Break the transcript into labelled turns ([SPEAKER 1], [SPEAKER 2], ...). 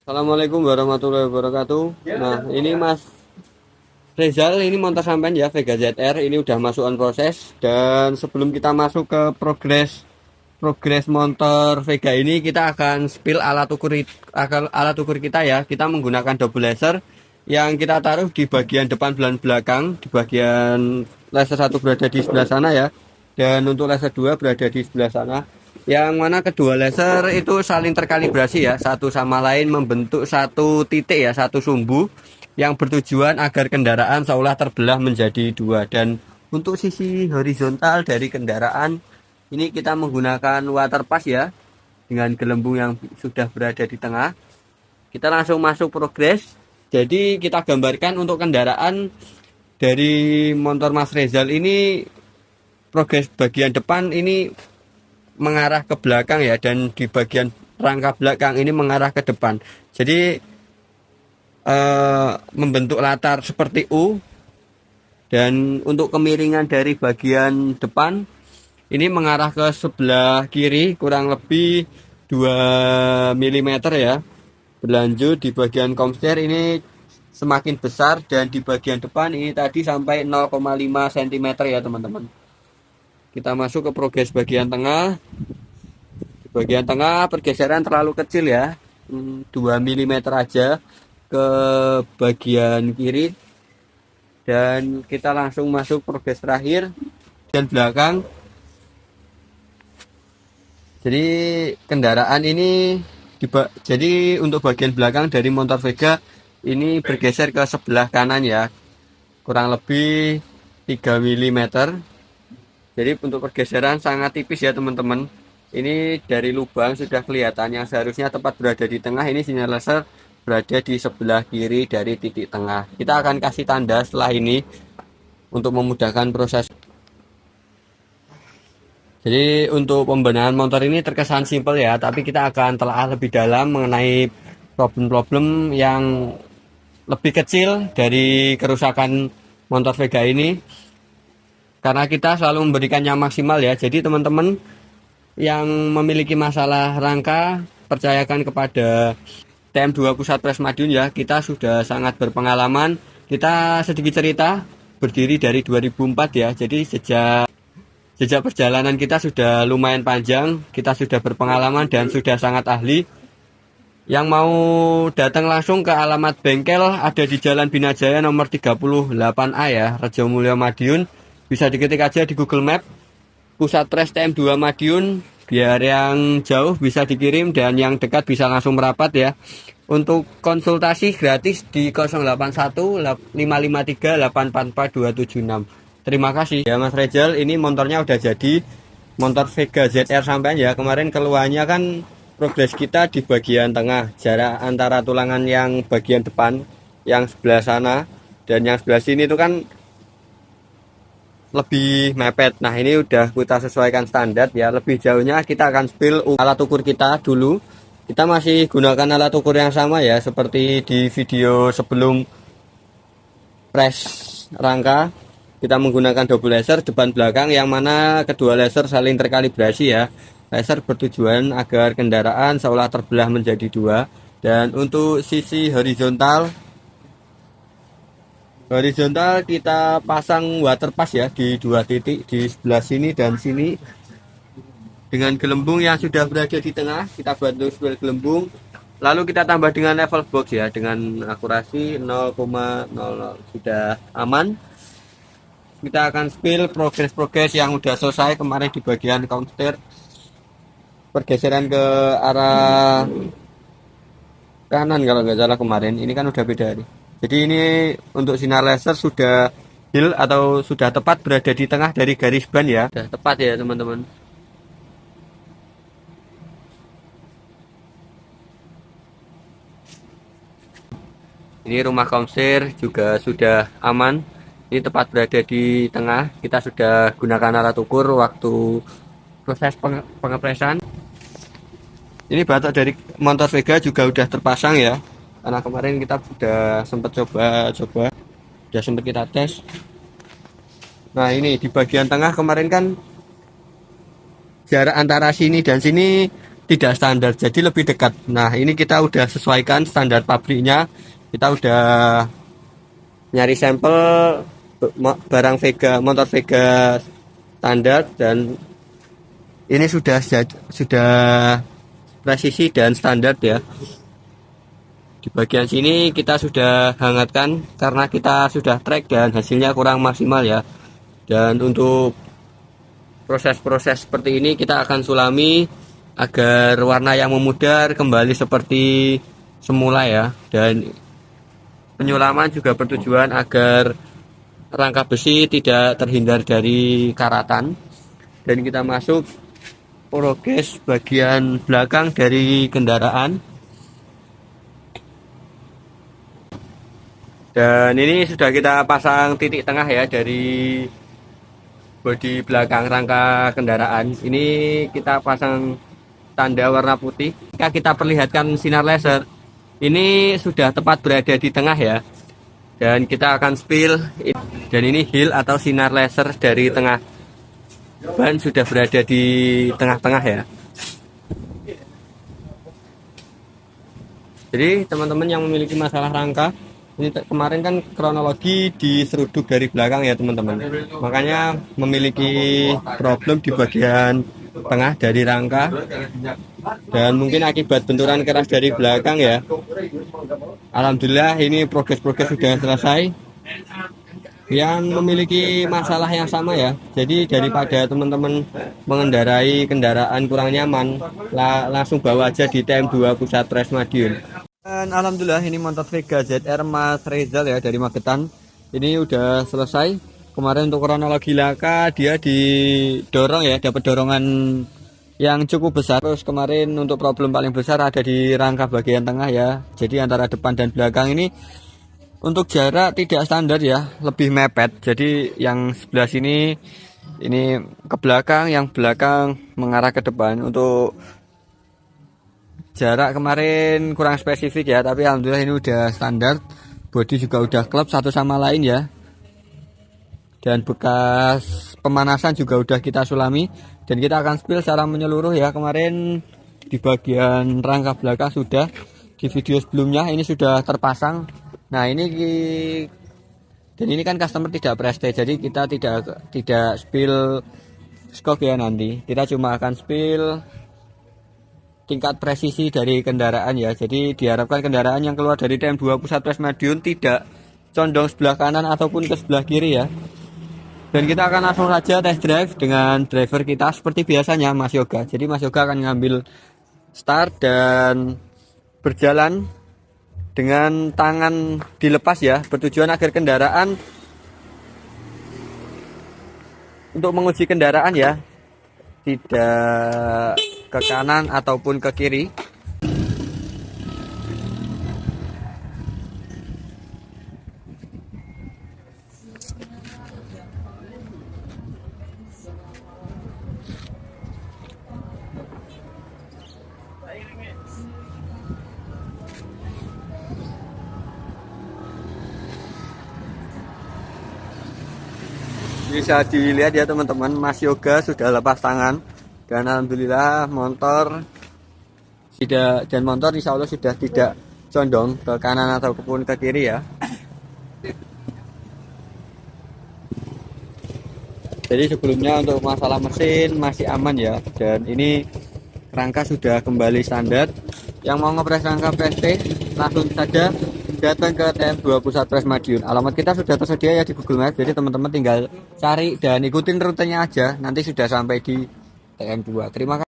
[SPEAKER 1] Assalamualaikum warahmatullahi wabarakatuh. Nah, ini Mas Rezal, ini montor sampean ya Vega ZR, ini udah masukan proses. Dan sebelum kita masuk ke progres progres motor Vega ini, kita akan spill alat ukur kita ya. Kita menggunakan double laser yang kita taruh di bagian depan dan belakang. Di bagian laser satu berada di sebelah sana ya, dan untuk laser 2 berada di sebelah sana, yang mana kedua laser itu saling terkalibrasi ya, satu sama lain membentuk satu titik ya, satu sumbu yang bertujuan agar kendaraan seolah terbelah menjadi dua. Dan untuk sisi horizontal dari kendaraan ini kita menggunakan water pass ya, dengan gelembung yang sudah berada di tengah. Kita langsung masuk progres. Jadi kita gambarkan untuk kendaraan dari motor Mas Rezal ini, progres bagian depan ini mengarah ke belakang ya, dan di bagian rangka belakang ini mengarah ke depan. Jadi membentuk latar seperti U, dan untuk kemiringan dari bagian depan ini mengarah ke sebelah kiri kurang lebih 2 mm ya. Berlanjut di bagian komster ini semakin besar, dan di bagian depan ini tadi sampai 0,5 cm ya teman-teman. Kita masuk ke progres bagian tengah. Di bagian tengah pergeseran terlalu kecil ya, 2 mm aja ke bagian kiri. Dan kita langsung masuk progres terakhir dan belakang. Jadi kendaraan ini jadi untuk bagian belakang dari motor Vega ini bergeser ke sebelah kanan ya, kurang lebih 3 mm. Jadi untuk pergeseran sangat tipis ya teman-teman. Ini dari lubang sudah kelihatan, yang seharusnya tepat berada di tengah, ini sinyal laser berada di sebelah kiri dari titik tengah. Kita akan kasih tanda setelah ini untuk memudahkan proses. Jadi untuk pembenahan motor ini terkesan simpel ya, tapi kita akan telah lebih dalam mengenai problem-problem yang lebih kecil dari kerusakan motor Vega ini, karena kita selalu memberikannya maksimal ya. Jadi teman-teman yang memiliki masalah rangka, percayakan kepada TM2 Pusat Pres Madiun ya, kita sudah sangat berpengalaman. Kita sedikit cerita, berdiri dari 2004 ya, jadi sejak perjalanan kita sudah lumayan panjang, kita sudah berpengalaman dan sudah sangat ahli. Yang mau datang langsung ke alamat bengkel ada di Jalan Binajaya nomor 38A ya, Rejo Mulyo Madiun. Bisa diketik aja di Google Map, Pusat Pres TM2 Madiun. Biar yang jauh bisa dikirim dan yang dekat bisa langsung merapat ya. Untuk konsultasi gratis di 081 553 844 276. Terima kasih ya Mas Rejal, ini motornya udah jadi, motor Vega ZR sampean ya. Kemarin keluhannya kan progres kita di bagian tengah, jarak antara tulangan yang bagian depan yang sebelah sana dan yang sebelah sini itu kan lebih mepet. Nah ini udah kita sesuaikan standar ya. Lebih jauhnya kita akan spill alat ukur kita dulu. Kita masih gunakan alat ukur yang sama ya, seperti di video sebelum press rangka. Kita menggunakan double laser depan belakang, yang mana kedua laser saling terkalibrasi ya. Laser bertujuan agar kendaraan seolah terbelah menjadi dua. Dan untuk sisi horizontal kita pasang water pass ya di dua titik, di sebelah sini dan sini, dengan gelembung yang sudah berada di tengah. Kita bantu spill gelembung, lalu kita tambah dengan level box ya, dengan akurasi 0,00 sudah aman. Kita akan spill progres yang udah selesai kemarin di bagian counter, pergeseran ke arah kanan kalau nggak salah kemarin. Ini kan udah beda nih. Jadi ini untuk sinar laser sudah heal atau sudah tepat berada di tengah dari garis ban ya. Sudah tepat ya teman-teman. Ini rumah komstir juga sudah aman. Ini tepat berada di tengah. Kita sudah gunakan alat ukur waktu proses pengepresan. Ini batok dari motor Vega juga udah terpasang ya, karena kemarin kita sudah sempat coba, sudah sempat kita tes. Nah ini di bagian tengah kemarin kan jarak antara sini dan sini tidak standar, jadi lebih dekat. Nah, ini kita udah sesuaikan standar pabriknya. Kita udah nyari sampel barang Vega, motor Vega standar, dan ini sudah presisi dan standar ya. Di bagian sini kita sudah hangatkan karena kita sudah track dan hasilnya kurang maksimal ya. Dan untuk proses-proses seperti ini kita akan sulami agar warna yang memudar kembali seperti semula ya. Dan penyulaman juga bertujuan agar rangka besi tidak terhindar dari karatan. Dan kita masuk progres bagian belakang dari kendaraan. Dan ini sudah kita pasang titik tengah ya dari bodi belakang rangka kendaraan. Ini kita pasang tanda warna putih. Jika kita perlihatkan sinar laser, ini sudah tepat berada di tengah ya. Dan kita akan spill. Dan ini hill atau sinar laser dari tengah ban sudah berada di tengah-tengah ya. Jadi teman-teman yang memiliki masalah rangka, ini kemarin kan kronologi diseruduk dari belakang ya teman-teman. Makanya memiliki problem di bagian tengah dari rangka. Dan mungkin akibat benturan keras dari belakang ya. Alhamdulillah ini progres-progres sudah selesai. Yang memiliki masalah yang sama ya. Jadi daripada teman-teman mengendarai kendaraan kurang nyaman, langsung bawa aja di TM2 Pusat Res Madiun. Dan alhamdulillah ini motor Vega ZR Mas Rizal ya dari Magetan. Ini udah selesai. Kemarin untuk kronologi laka dia didorong ya, dapat dorongan yang cukup besar. Terus kemarin untuk problem paling besar ada di rangka bagian tengah ya. Jadi antara depan dan belakang ini untuk jarak tidak standar ya, lebih mepet. Jadi yang sebelah sini ini ke belakang, yang belakang mengarah ke depan. Untuk jarak kemarin kurang spesifik ya, tapi alhamdulillah ini udah standar. Bodi juga udah klop satu sama lain ya. Dan bekas pemanasan juga udah kita sulami. Dan kita akan spill secara menyeluruh ya. Kemarin di bagian rangka belakang sudah, di video sebelumnya ini sudah terpasang. Nah ini dan ini kan customer tidak preste, jadi kita tidak spill skop ya nanti. Kita cuma akan spill tingkat presisi dari kendaraan ya. Jadi diharapkan kendaraan yang keluar dari TM2 Pusat Res Madiun tidak condong sebelah kanan ataupun ke sebelah kiri ya. Dan kita akan langsung saja test drive dengan driver kita seperti biasanya Mas Yoga. Jadi Mas Yoga akan ngambil start dan berjalan dengan tangan dilepas ya, bertujuan agar kendaraan untuk menguji kendaraan ya tidak ke kanan ataupun ke kiri. Bisa dilihat ya teman-teman, Mas Yoga sudah lepas tangan dan alhamdulillah motor insya Allah sudah tidak condong ke kanan ataupun ke kiri ya. Jadi sebelumnya untuk masalah mesin masih aman ya, dan ini rangka sudah kembali standar. Yang mau ngepres rangka PST langsung saja datang ke TM2 Pusat Res Madiun. Alamat kita sudah tersedia ya di Google Maps, jadi teman-teman tinggal cari dan ikutin rutenya aja, nanti sudah sampai di TM2. Terima kasih.